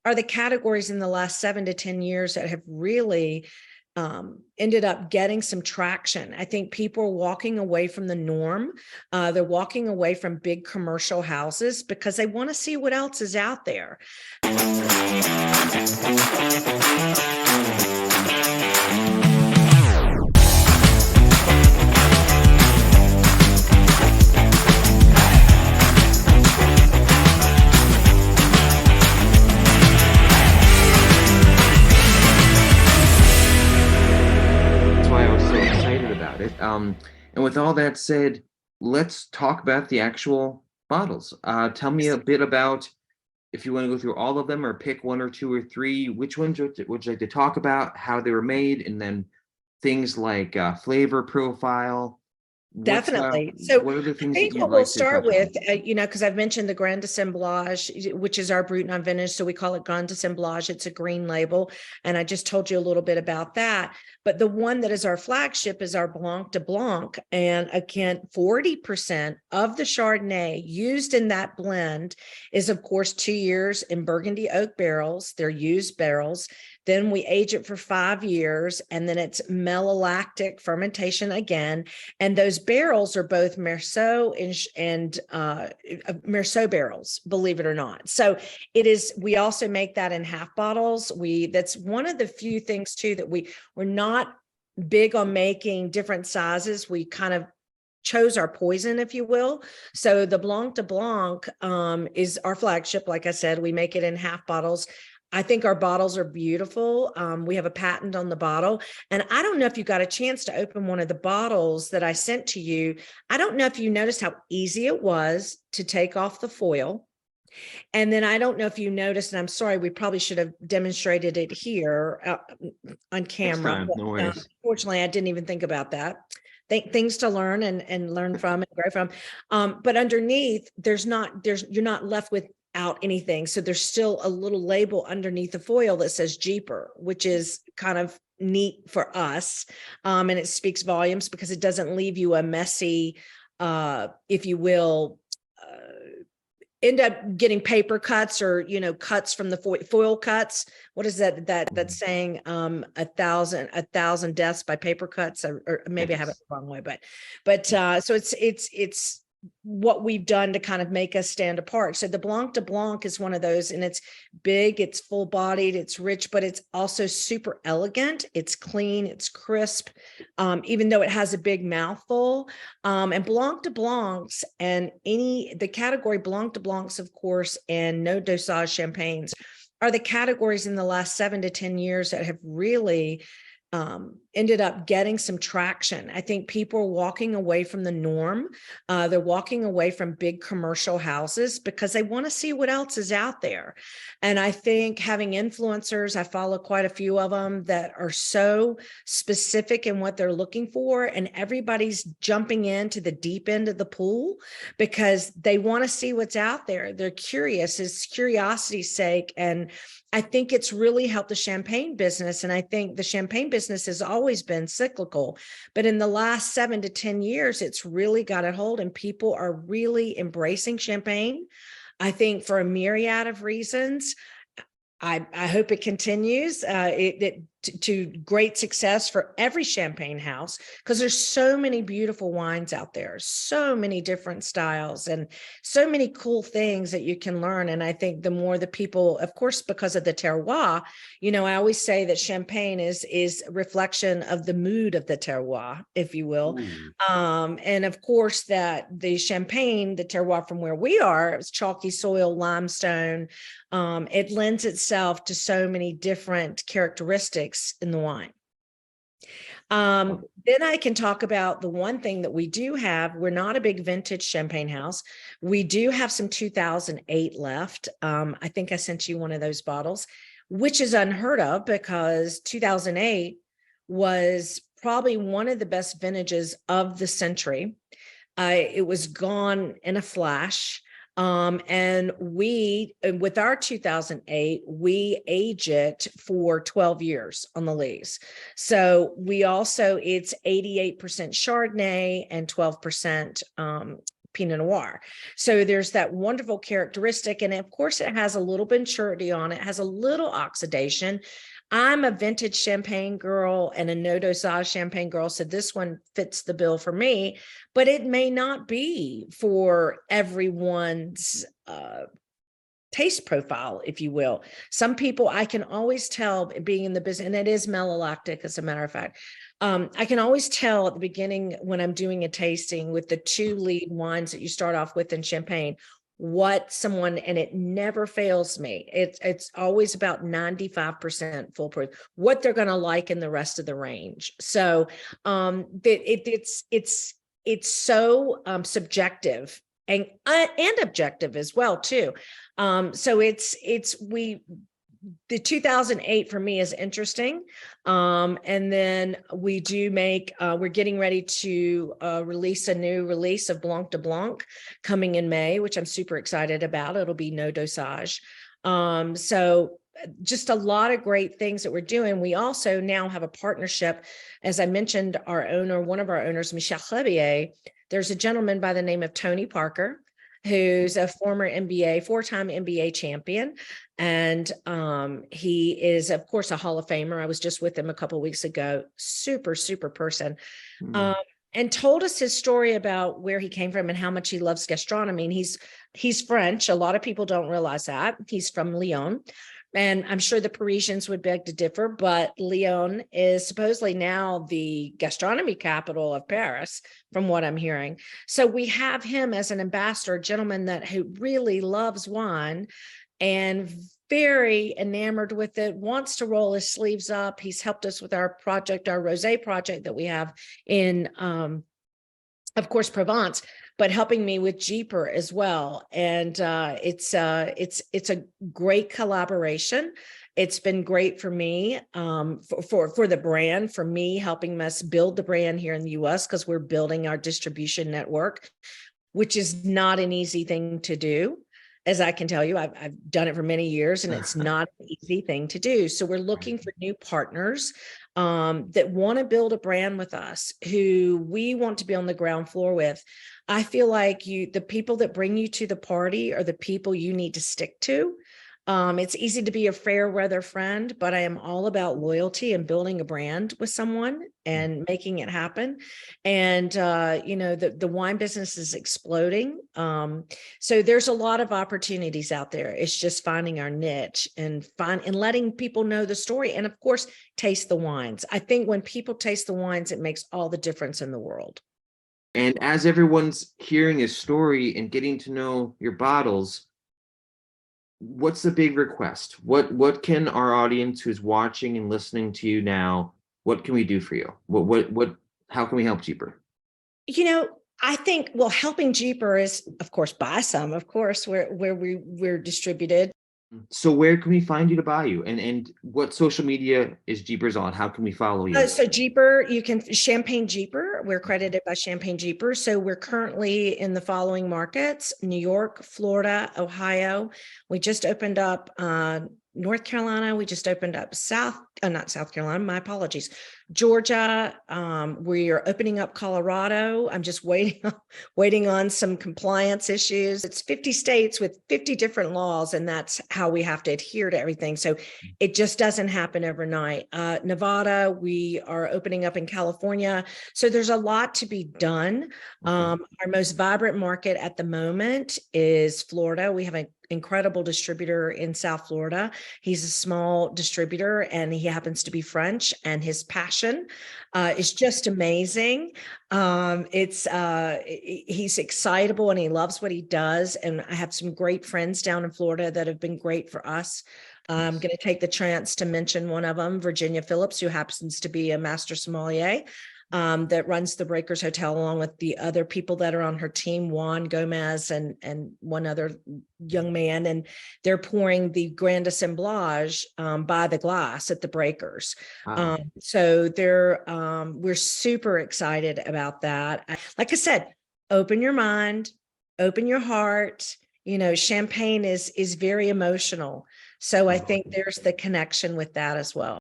are the categories in the last 7 to 10 years that have really ended up getting some traction. I think people are walking away from the norm. They're walking away from big commercial houses because they want to see what else is out there. And with all that said, let's talk about the actual bottles. Tell me a bit about, if you want to go through all of them or pick one or two or three, which ones would you like to talk about, how they were made, and then things like flavor profile. Definitely. What are the I things that think you'd what we'll like to start touch on? with, because I've mentioned the Grand Assemblage, which is our Brut non-vintage, so we call it Grand Assemblage. It's a green label, and I just told you a little bit about that. But the one that is our flagship is our Blanc de Blanc, and again, 40% of the Chardonnay used in that blend is, of course, 2 years in Burgundy oak barrels. They're used barrels. Then we age it for 5 years, and then it's malolactic fermentation again. And those barrels are both Merceau and Merceau barrels, believe it or not. So it is. We also make that in half bottles. That's one of the few things too that we're not big on making different sizes. We kind of chose our poison, if you will. So the Blanc de Blanc is our flagship. Like I said, we make it in half bottles. I think our bottles are beautiful. We have a patent on the bottle. And I don't know if you got a chance to open one of the bottles that I sent to you. I don't know if you noticed how easy it was to take off the foil. And then I don't know if you noticed, and I'm sorry, we probably should have demonstrated it here on camera. No worries. Unfortunately, I didn't even think about that. Things to learn and learn from and grow from. But underneath, you're not left with out anything. So there's still a little label underneath the foil that says Jeeper, which is kind of neat for us. And it speaks volumes because it doesn't leave you a messy, if you will, end up getting paper cuts or, cuts from the foil cuts. What is that's saying, 1,000 deaths by paper cuts, or maybe I have it the wrong way, but so it's what we've done to kind of make us stand apart. So the Blanc de Blanc is one of those, and it's big, it's full bodied, it's rich, but it's also super elegant. It's clean, it's crisp, even though it has a big mouthful. And Blanc de Blancs and the category Blanc de Blancs, of course, and no dosage champagnes are the categories in the last 7 to 10 years that have really ended up getting some traction. I think people are walking away from the norm. They're walking away from big commercial houses because they want to see what else is out there. And I think having influencers, I follow quite a few of them that are so specific in what they're looking for, and everybody's jumping into the deep end of the pool because they want to see what's out there. They're curious. It's curiosity's sake. And I think it's really helped the champagne business. And I think the champagne business has always been cyclical, but in the last 7 to 10 years, it's really got a hold, and people are really embracing champagne. I think for a myriad of reasons. I hope it continues to great success for every champagne house, because there's so many beautiful wines out there, so many different styles, and so many cool things that you can learn. And I think the more the people, of course, because of the terroir, I always say that champagne is a reflection of the mood of the terroir, if you will. And of course, that the champagne, the terroir from where we are, it's chalky soil, limestone. It lends itself to so many different characteristics in the wine. Then I can talk about the one thing that we do have. We're not a big vintage champagne house. We do have some 2008 left. I think I sent you one of those bottles, which is unheard of because 2008 was probably one of the best vintages of the century. It was gone in a flash. And with our 2008, we age it for 12 years on the lees. So it's 88% Chardonnay and 12% Pinot Noir. So there's that wonderful characteristic. And of course, it has a little bit of maturity on it, has a little oxidation. I'm a vintage champagne girl and a no dosage champagne girl. So this one fits the bill for me, but it may not be for everyone's taste profile, if you will. Some people, I can always tell, being in the business, and it is malolactic, as a matter of fact, I can always tell at the beginning when I'm doing a tasting with the 2 lead wines that you start off with in champagne, what someone, and it never fails me. It's always about 95% foolproof, what they're going to like in the rest of the range. So it's so subjective and objective as well too. So the 2008 for me is interesting. And then we do make, we're getting ready to release a new release of Blanc de Blanc coming in May, which I'm super excited about. It'll be no dosage. So just a lot of great things that we're doing. We also now have a partnership. As I mentioned, one of our owners, Michel Rebier, there's a gentleman by the name of Tony Parker, who's a former four-time NBA champion. And he is, of course, a Hall of Famer. I was just with him a couple of weeks ago. Super, super person. And told us his story about where he came from and how much he loves gastronomy. And he's French. A lot of people don't realize that. He's from Lyon. And I'm sure the Parisians would beg to differ, but Lyon is supposedly now the gastronomy capital of Paris, from what I'm hearing. So we have him as an ambassador, a gentleman who really loves wine and very enamored with it, wants to roll his sleeves up. He's helped us with our project, our rosé project that we have in, of course, Provence, but helping me with Jeeper as well. And it's a great collaboration. It's been great for me, for the brand, for me, helping us build the brand here in the US, because we're building our distribution network, which is not an easy thing to do. As I can tell you, I've done it for many years, and it's not an easy thing to do. So we're looking for new partners that want to build a brand with us, who we want to be on the ground floor with. I feel like the people that bring you to the party are the people you need to stick to. It's easy to be a fair weather friend, but I am all about loyalty and building a brand with someone and making it happen. And, the wine business is exploding. So there's a lot of opportunities out there. It's just finding our niche and letting people know the story. And of course, taste the wines. I think when people taste the wines, it makes all the difference in the world. And as everyone's hearing a story and getting to know your bottles, what's the big request? What can our audience who's watching and listening to you now, what can we do for you? How can we help Jeeper? I think, helping Jeeper is, of course, buy some, of course, where we're distributed. So where can we find you to buy you? And what social media is Jeeper's on? How can we follow you? So Jeeper, Champagne Jeeper. We're credited by Champagne Jeeper. So we're currently in the following markets: New York, Florida, Ohio. We just opened up North Carolina. We just opened up not South Carolina, my apologies. Georgia. We are opening up Colorado. I'm just waiting on some compliance issues. It's 50 states with 50 different laws, and that's how we have to adhere to everything. So it just doesn't happen overnight. Nevada, we are opening up in California. So there's a lot to be done. Our most vibrant market at the moment is Florida. We have an incredible distributor in South Florida. He's a small distributor, and he happens to be French, and his passion is just amazing. He's excitable and he loves what he does. And I have some great friends down in Florida that have been great for us. I'm going to take the chance to mention one of them, Virginia Phillips, who happens to be a master sommelier that runs the Breakers Hotel, along with the other people that are on her team, Juan Gomez and one other young man. And they're pouring the Grand Assemblage by the glass at the Breakers. Wow. So we're super excited about that. Like I said, open your mind, open your heart. Champagne is very emotional. So I think there's the connection with that as well.